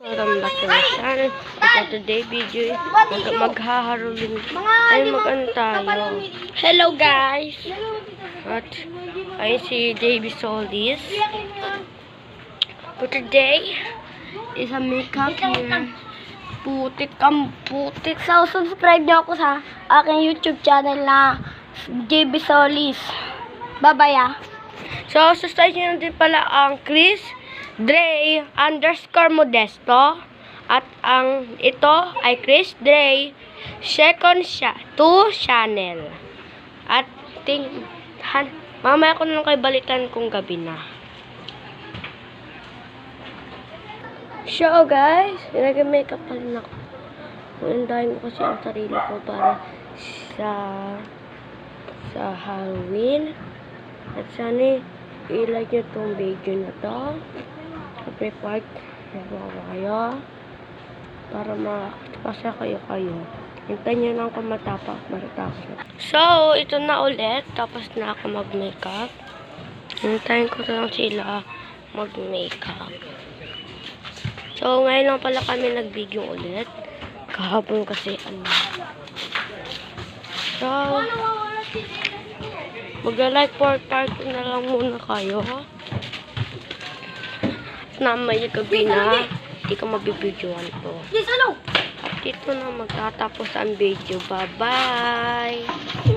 Welcome back to my channel. For today video, maghaharulin. Ay, mag-ano tayo. Hello guys! At, ay si Davy Solis. For today, is a makeup here. Putik ang putik. So, subscribe niyo ako sa aking YouTube channel na Davy Solis. Bye-bye ah. So, subscribe niyo din pala ang Chris Dre _Modesto at ang ito ay Chris Dre second 2 channel at mamaya ko na lang kayo balikan kung gabi na. So guys, nag-makeup pa rin ako. Undahin ko kasi ang sarili ko para sa Halloween at sana i-like nyo itong video na to. Prepare kayo para makapasa kayo. Hintayin nyo lang kung matapos. So, ito na ulit. Tapos na ako mag-makeup. Hintayin ko na lang sila mag-makeup. So, ngayon lang pala kami nag-video ulit. Kahapon kasi So, mag-like for part na lang muna kayo. Na may gabi na, hindi ko mabibidyoan to. At dito na magtatapos ang video. Bye-bye!